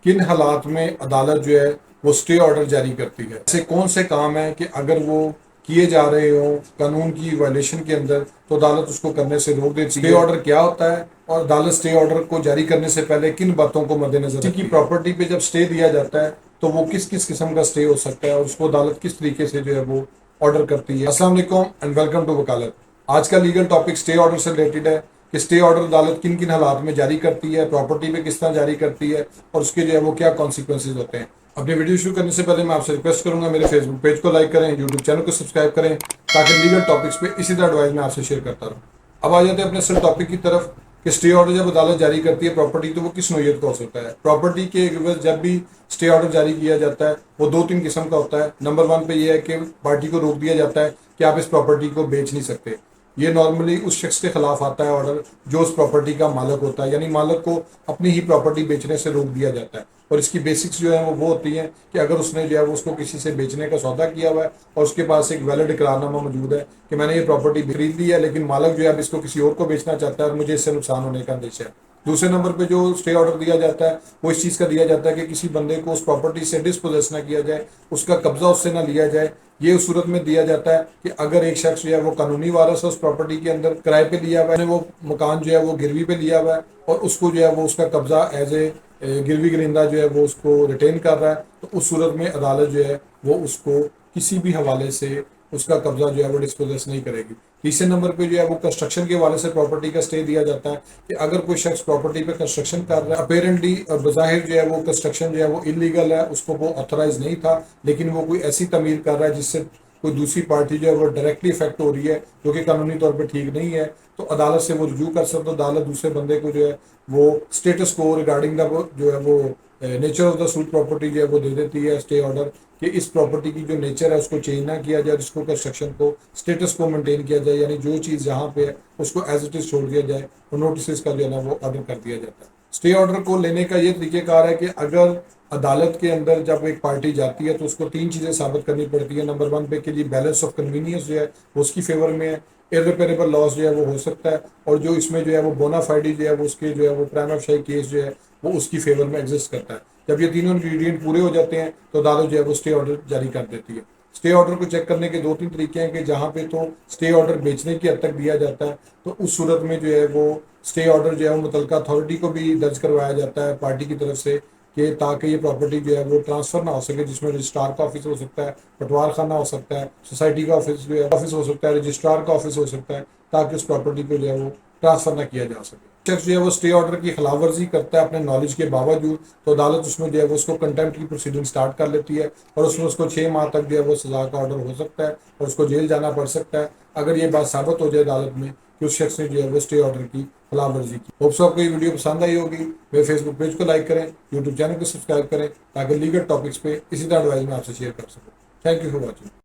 کن حالات میں عدالت جو ہے وہ اسٹے آرڈر جاری کرتی ہے؟ ایسے کون سے کام ہیں کہ اگر وہ کیے جا رہے ہوں قانون کی وائلیشن کے اندر تو عدالت اس کو کرنے سے روک دیتی ہے؟ اسٹے آرڈر کیا ہوتا ہے اور عدالت اسٹے آرڈر کو جاری کرنے سے پہلے کن باتوں کو مد نظر رکھتی ہے؟ پراپرٹی پہ جب اسٹے دیا جاتا ہے تو وہ کس کس قسم کا اسٹے ہو سکتا ہے اور اس کو عدالت کس طریقے سے جو ہے وہ آرڈر کرتی ہے؟ السلام علیکم اینڈ ویلکم ٹو وکالت۔ آج کا لیگل ٹاپک اسٹے آرڈر سے ریلیٹڈ ہے کہ اسٹے آرڈر عدالت کن کن حالات میں جاری کرتی ہے، پراپرٹی پہ کس طرح جاری کرتی ہے اور اس کے جو ہے وہ کیا کانسیکوینسز ہوتے ہیں۔ اپنی ویڈیو شروع کرنے سے پہلے میں آپ سے ریکویسٹ کروں گا میرے فیس بک پیج کو لائک کریں، یوٹیوب چینل کو سبسکرائب کریں تاکہ لیگل ٹاپکس پہ اسی طرح ایڈوائز میں آپ سے شیئر کرتا رہوں۔ اب آ جاتے ہیں اپنے اصل ٹاپک کی طرف کہ اسٹے آرڈر جب عدالت جاری کرتی ہے پراپرٹی تو وہ کس نوعیت کا ہو سکتا ہے؟ پراپرٹی کے جب بھی اسٹے آرڈر جاری کیا جاتا ہے وہ دو تین قسم کا ہوتا ہے۔ نمبر 1 پہ یہ ہے کہ پارٹی کو روک دیا جاتا ہے کہ آپ اس پراپرٹی کو بیچ نہیں سکتے۔ یہ نارملی اس شخص کے خلاف آتا ہے آرڈر جو اس پراپرٹی کا مالک ہوتا ہے، یعنی مالک کو اپنی ہی پراپرٹی بیچنے سے روک دیا جاتا ہے۔ اور اس کی بیسکس جو ہیں وہ ہوتی ہیں کہ اگر اس نے جو ہے وہ اس کو کسی سے بیچنے کا سودا کیا ہوا ہے اور اس کے پاس ایک ویلڈ اقرارنامہ موجود ہے کہ میں نے یہ پراپرٹی خرید لی ہے لیکن مالک جو ہے اب اس کو کسی اور کو بیچنا چاہتا ہے اور مجھے اس سے نقصان ہونے کا اندیشہ ہے۔ دوسرے نمبر پہ جو اسٹے آرڈر دیا جاتا ہے وہ اس چیز کا دیا جاتا ہے کہ کسی بندے کو اس پراپرٹی سے ڈسپوزیس نہ کیا جائے، اس کا قبضہ اس سے نہ لیا جائے۔ یہ اس صورت میں دیا جاتا ہے کہ اگر ایک شخص جو ہے وہ قانونی وارث ہے اس پراپرٹی کے اندر، کرائے پہ لیا ہوا ہے، وہ مکان جو ہے وہ گروی پہ لیا ہوا ہے اور اس کو جو ہے وہ اس کا قبضہ ایز اے گروی گرندہ جو ہے وہ اس کو ریٹین کر رہا ہے، تو اس صورت میں عدالت جو ہے وہ اس کو کسی بھی حوالے سے اس کا قبضہ جو ہے وہ ڈسپوزیس نہیں کرے گی۔ تیسرے نمبر پہ جو ہے وہ کنسٹرکشن کے حوالے سے پراپرٹی کا اسٹے دیا جاتا ہے کہ اگر کوئی شخص پراپرٹی پہ کنسٹرکشن کر رہا ہے، اپیرنٹلی اور بظاہر جو ہے وہ کنسٹرکشن جو ہے وہ انلیگل ہے، اس کو وہ آتھرائز نہیں تھا، لیکن وہ کوئی ایسی تعمیر کر رہا ہے جس سے کوئی دوسری پارٹی جو ہے وہ ڈائریکٹلی افیکٹ ہو رہی ہے جو کہ قانونی طور پہ ٹھیک نہیں ہے، تو عدالت سے وہ رجوع کر سکتا ہے۔ عدالت دوسرے بندے کو جو ہے وہ اسٹیٹس کو ریگارڈنگ دا جو ہے وہ nature of the suit property جو ہے وہ دے دیتی ہے اسٹے آرڈر کہ اس پراپرٹی کی جو نیچر ہے اس کو چینج نہ کیا جائے، جس کو کنسٹرکشن کو اسٹیٹس کو مینٹین کیا جائے، یعنی جو چیز جہاں پہ ہے اس کو ایز اٹ از چھوڑ دیا جائے اور نوٹسز کا جو ہے نا وہ آرڈر کر دیا جاتا ہے۔ اسٹے آرڈر کو لینے کا یہ طریقہ کار ہے کہ اگر عدالت کے اندر جب ایک پارٹی جاتی ہے تو اس کو 3 چیزیں ثابت کرنی پڑتی ہے۔ نمبر 1 پہ کہ جی بیلنس آف کنوینئنس جو ہے وہ اس کی فیور میں ہے، irreparable لاس جو ہے وہ ہو سکتا ہے، اور جو اس میں جو ہے وہ بونا فائڈی جو ہے وہ اس کے جو ہے وہ پرائما فیسی کیس جو ہے وہ اس کی فیور میں ایگزسٹ کرتا ہے۔ جب یہ تینوں انگریڈینٹ پورے ہو جاتے ہیں تو عدالت جو ہے وہ اسٹے آرڈر جاری کر دیتی ہے۔ اسٹے آرڈر کو چیک کرنے کے 2-3 طریقے ہیں کہ جہاں پہ تو اسٹے آرڈر بیچنے کی حد تک دیا جاتا ہے تو اس صورت میں جو ہے وہ اسٹے آرڈر جو ہے وہ متعلقہ اتھارٹی کو بھی درج کروایا جاتا ہے پارٹی کی طرف سے کہ تاکہ یہ پراپرٹی جو ہے وہ ٹرانسفر نہ ہو سکے، جس میں رجسٹرار کا آفس ہو سکتا ہے، پٹوار خانہ ہو سکتا ہے، سوسائٹی کا آفس جو ہے آفس ہو سکتا ہے، رجسٹرار کا آفس ہو سکتا ہے، تاکہ اس پراپرٹی کو جو ہے وہ ٹرانسفر نہ کیا جا سکے۔ شخص جو ہے وہ اسٹے آرڈر کی خلاف ورزی کرتا ہے اپنے نالج کے باوجود تو عدالت اس میں جو ہے وہ اس کو کنٹمپٹ کی پروسیڈنگ سٹارٹ کر لیتی ہے اور اس میں اس کو 6 ماہ تک جو ہے وہ سزا کا آرڈر ہو سکتا ہے اور اس کو جیل جانا پڑ سکتا ہے اگر یہ بات ثابت ہو جائے عدالت میں کہ اس شخص نے جو ہے وہ اسٹے آرڈر کی خلاف ورزی کی۔ ہوپ سو آپ کو یہ ویڈیو پسند آئی ہوگی۔ میرے فیس بک پیج کو لائک کریں، یوٹیوب چینل کو سبسکرائب کریں تاکہ لیگل ٹاپکس پہ اسی طرح ایڈوائز میں آپ سے شیئر کر سکوں۔ Thank you for watching.